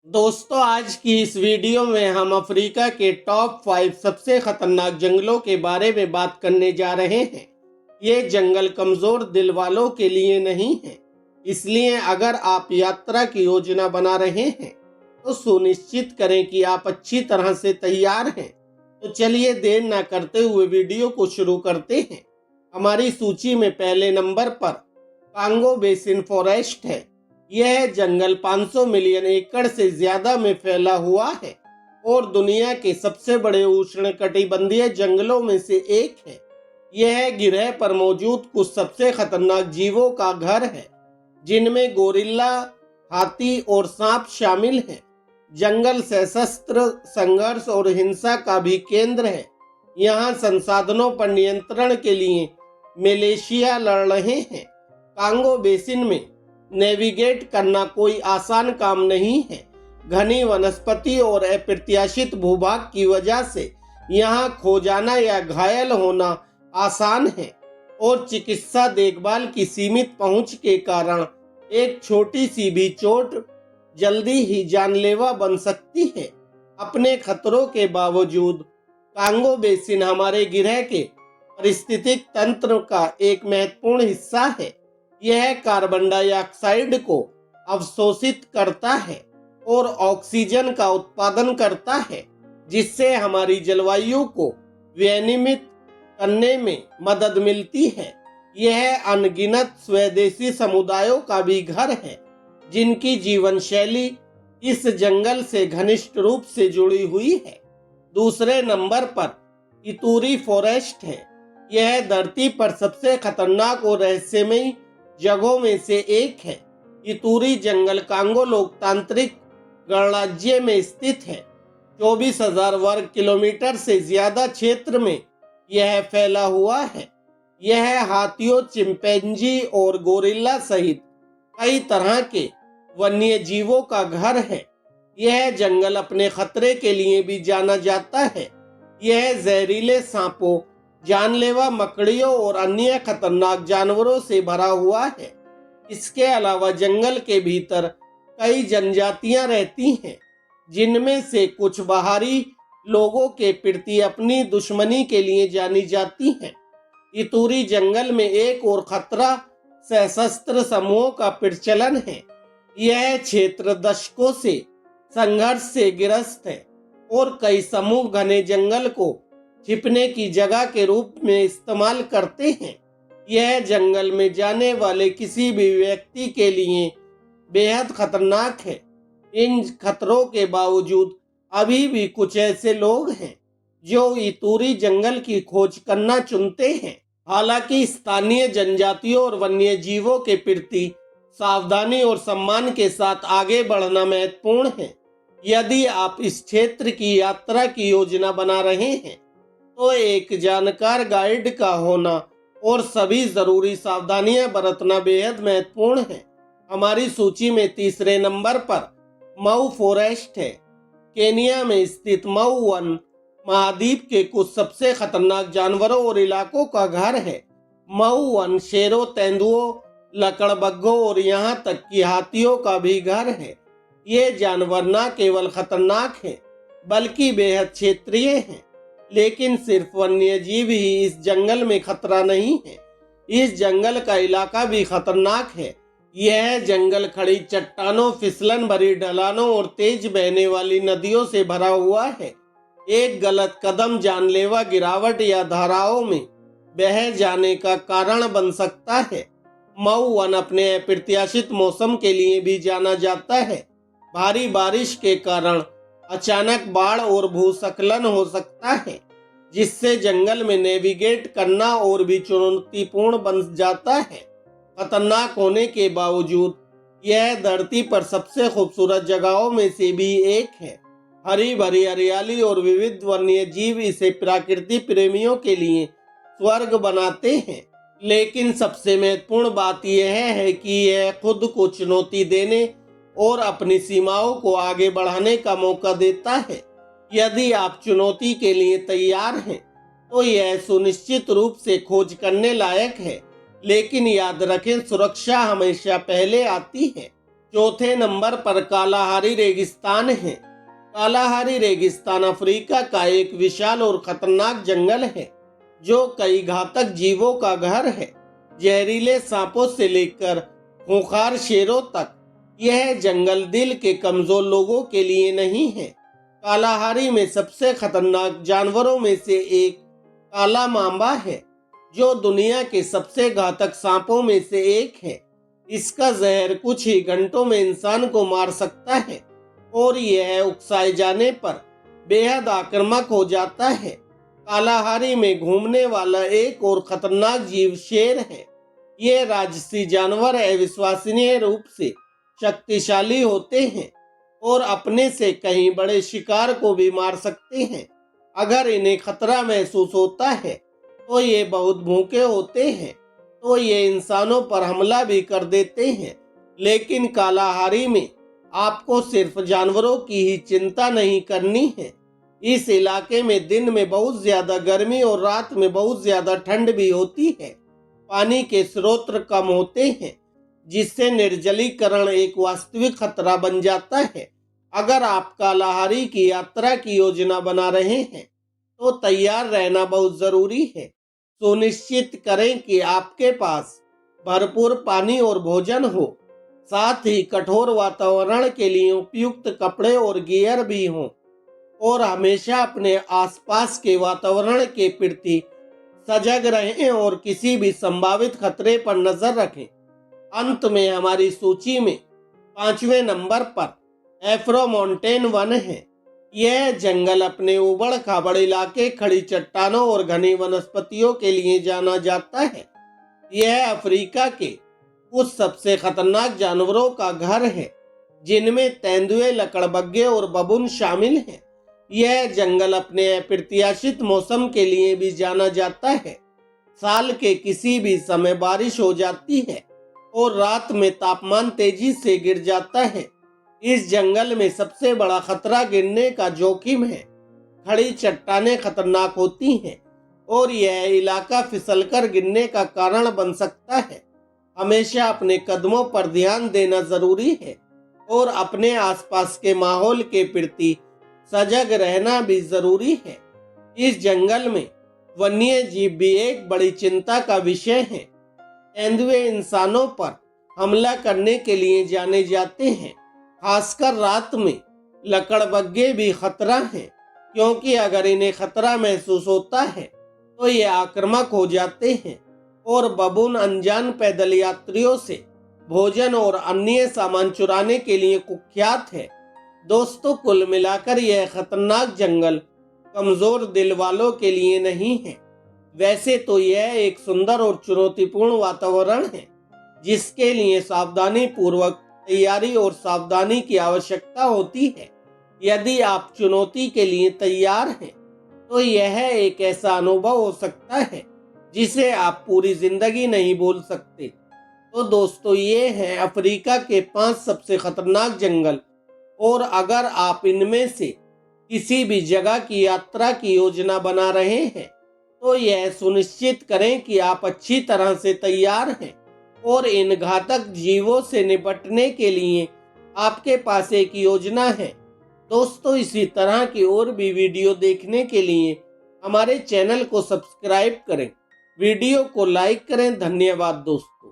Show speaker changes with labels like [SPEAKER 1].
[SPEAKER 1] दोस्तों, आज की इस वीडियो में हम अफ्रीका के टॉप 5 सबसे खतरनाक जंगलों के बारे में बात करने जा रहे हैं। ये जंगल कमजोर दिल वालों के लिए नहीं है, इसलिए अगर आप यात्रा की योजना बना रहे हैं तो सुनिश्चित करें कि आप अच्छी तरह से तैयार हैं। तो चलिए देर ना करते हुए वीडियो को शुरू करते हैं। हमारी सूची में पहले नंबर पर कांगो बेसिन फॉरेस्ट है। यह जंगल 500 मिलियन एकड़ से ज्यादा में फैला हुआ है और दुनिया के सबसे बड़े उष्णकटिबंधीय जंगलों में से एक है। यह गिरह पर मौजूद कुछ सबसे खतरनाक जीवों का घर है, जिनमें गोरिल्ला, हाथी और सांप शामिल हैं। जंगल सशस्त्र संघर्ष और हिंसा का भी केंद्र है। यहाँ संसाधनों पर नियंत्रण के लिए मलेशिया लड़ रहे हैं। कांगो बेसिन में नेविगेट करना कोई आसान काम नहीं है। घनी वनस्पति और अप्रत्याशित भूभाग की वजह से यहाँ खो जाना या घायल होना आसान है और चिकित्सा देखभाल की सीमित पहुंच के कारण एक छोटी सी भी चोट जल्दी ही जानलेवा बन सकती है। अपने खतरों के बावजूद कांगो बेसिन हमारे गिरह के पारिस्थितिक तंत्र का एक महत्वपूर्ण हिस्सा है। यह कार्बन डाइऑक्साइड को अवशोषित करता है और ऑक्सीजन का उत्पादन करता है, जिससे हमारी जलवायु को विनियमित करने में मदद मिलती है। यह अनगिनत स्वदेशी समुदायों का भी घर है, जिनकी जीवन शैली इस जंगल से घनिष्ठ रूप से जुड़ी हुई है। दूसरे नंबर पर इतूरी फॉरेस्ट है। यह धरती पर सबसे खतरनाक और रहस्यमयी जगहों में से एक है। इतूरी जंगल कांगो लोकतांत्रिक गणराज्य में स्थित है। 24,000 वर्ग किलोमीटर से ज्यादा क्षेत्र में यह फैला हुआ है। यह हाथियों, चिंपैंजी और गोरिल्ला सहित कई तरह के वन्य जीवों का घर है। यह जंगल अपने खतरे के लिए भी जाना जाता है। यह जहरीले सांपों, जानलेवा मकड़ियों और अन्य खतरनाक जानवरों से भरा हुआ है। इसके अलावा जंगल के भीतर कई जनजातियां रहती हैं, जिनमें से कुछ बाहरी लोगों के प्रति अपनी दुश्मनी के लिए जानी जाती हैं। इतूरी जंगल में एक और खतरा सशस्त्र समूहों का प्रचलन है। यह क्षेत्र दशकों से संघर्ष से ग्रस्त है और कई समूह घने जंगल को छिपने की जगह के रूप में इस्तेमाल करते हैं। यह जंगल में जाने वाले किसी भी व्यक्ति के लिए बेहद खतरनाक है। इन खतरों के बावजूद अभी भी कुछ ऐसे लोग हैं जो इतूरी जंगल की खोज करना चुनते हैं। हालांकि स्थानीय जनजातियों और वन्य जीवों के प्रति सावधानी और सम्मान के साथ आगे बढ़ना महत्वपूर्ण है। यदि आप इस क्षेत्र की यात्रा की योजना बना रहे हैं तो एक जानकार गाइड का होना और सभी जरूरी सावधानियां बरतना बेहद महत्वपूर्ण है। हमारी सूची में तीसरे नंबर पर मऊ फॉरेस्ट है। केनिया में स्थित मऊ वन महाद्वीप के कुछ सबसे खतरनाक जानवरों और इलाकों का घर है। मऊ वन शेरों, तेंदुओं, लकड़बग्घों और यहाँ तक कि हाथियों का भी घर है। ये जानवर न केवल खतरनाक हैं बल्कि बेहद क्षेत्रीय हैं। लेकिन सिर्फ वन्यजीव ही इस जंगल में खतरा नहीं है, इस जंगल का इलाका भी खतरनाक है। यह जंगल खड़ी चट्टानों, फिसलन भरी ढलानों और तेज बहने वाली नदियों से भरा हुआ है। एक गलत कदम जानलेवा गिरावट या धाराओं में बह जाने का कारण बन सकता है। मऊ वन अपने अप्रत्याशित मौसम के लिए भी जाना जाता है। भारी बारिश के कारण अचानक बाढ़ और भूस्खलन हो सकता है, जिससे जंगल में नेविगेट करना और भी चुनौतीपूर्ण बन जाता है। खतरनाक होने के बावजूद यह धरती पर सबसे खूबसूरत जगहों में से भी एक है। हरी भरी हरियाली और विविध वन्य जीव इसे प्रकृति प्रेमियों के लिए स्वर्ग बनाते हैं। लेकिन सबसे महत्वपूर्ण बात यह है कि यह खुद को चुनौती देने और अपनी सीमाओं को आगे बढ़ाने का मौका देता है। यदि आप चुनौती के लिए तैयार हैं तो यह सुनिश्चित रूप से खोज करने लायक है। लेकिन याद रखें, सुरक्षा हमेशा पहले आती है। चौथे नंबर पर कालाहारी रेगिस्तान है। कालाहारी रेगिस्तान अफ्रीका का एक विशाल और खतरनाक जंगल है जो कई घातक जीवों का घर है। जहरीले सांपों से लेकर खूंखार शेरों तक यह जंगल दिल के कमजोर लोगों के लिए नहीं है। कालाहारी में सबसे खतरनाक जानवरों में से एक काला मांबा है जो दुनिया के सबसे घातक सांपों में से एक है। इसका जहर कुछ ही घंटों में इंसान को मार सकता है और यह उकसाए जाने पर बेहद आक्रामक हो जाता है। कालाहारी में घूमने वाला एक और खतरनाक जीव शेर है। ये राजसी जानवर अविश्वसनीय रूप से शक्तिशाली होते हैं और अपने से कहीं बड़े शिकार को भी मार सकते हैं। अगर इन्हें खतरा महसूस होता है तो ये बहुत भूखे होते हैं, तो ये इंसानों पर हमला भी कर देते हैं। लेकिन कालाहारी में आपको सिर्फ जानवरों की ही चिंता नहीं करनी है। इस इलाके में दिन में बहुत ज्यादा गर्मी और रात में बहुत ज्यादा ठंड भी होती है। पानी के स्रोत कम होते हैं जिससे निर्जलीकरण एक वास्तविक खतरा बन जाता है। अगर आप कालाहारी की यात्रा की योजना बना रहे हैं तो तैयार रहना बहुत जरूरी है। सुनिश्चित करें कि आपके पास भरपूर पानी और भोजन हो, साथ ही कठोर वातावरण के लिए उपयुक्त कपड़े और गियर भी हों और हमेशा अपने आसपास के वातावरण के प्रति सजग रहें और किसी भी संभावित खतरे पर नजर रखें। अंत में हमारी सूची में 5वें नंबर पर एफ्रो माउंटेन वन है। यह जंगल अपने उबड़ खाबड़ इलाके, खड़ी चट्टानों और घनी वनस्पतियों के लिए जाना जाता है। यह अफ्रीका के कुछ सबसे खतरनाक जानवरों का घर है जिनमें तेंदुए, लकड़बग्घे और बबून शामिल हैं। यह जंगल अपने अप्रत्याशित मौसम के लिए भी जाना जाता है। साल के किसी भी समय बारिश हो जाती है और रात में तापमान तेजी से गिर जाता है। इस जंगल में सबसे बड़ा खतरा गिरने का जोखिम है। खड़ी चट्टानें खतरनाक होती हैं और यह इलाका फिसलकर गिरने का कारण बन सकता है। हमेशा अपने कदमों पर ध्यान देना जरूरी है और अपने आसपास के माहौल के प्रति सजग रहना भी जरूरी है। इस जंगल में वन्य जीव भी एक बड़ी चिंता का विषय है। तेंदुए इंसानों पर हमला करने के लिए जाने जाते हैं, खासकर रात में। लकड़बग्घे भी खतरा हैं क्योंकि अगर इन्हें खतरा महसूस होता है तो ये आक्रामक हो जाते हैं। और बबून अनजान पैदल यात्रियों से भोजन और अन्य सामान चुराने के लिए कुख्यात है। दोस्तों, कुल मिलाकर यह खतरनाक जंगल कमजोर दिल वालों के लिए नहीं है। वैसे तो यह एक सुंदर और चुनौतीपूर्ण वातावरण है जिसके लिए सावधानी पूर्वक तैयारी और सावधानी की आवश्यकता होती है। यदि आप चुनौती के लिए तैयार हैं तो यह एक ऐसा अनुभव हो सकता है जिसे आप पूरी जिंदगी नहीं भूल सकते। तो दोस्तों, ये हैं अफ्रीका के 5 सबसे खतरनाक जंगल। और अगर आप इनमें से किसी भी जगह की यात्रा की योजना बना रहे हैं तो यह सुनिश्चित करें कि आप अच्छी तरह से तैयार हैं और इन घातक जीवों से निपटने के लिए आपके पास एक योजना है। दोस्तों, इसी तरह की और भी वीडियो देखने के लिए हमारे चैनल को सब्सक्राइब करें, वीडियो को लाइक करें। धन्यवाद दोस्तों।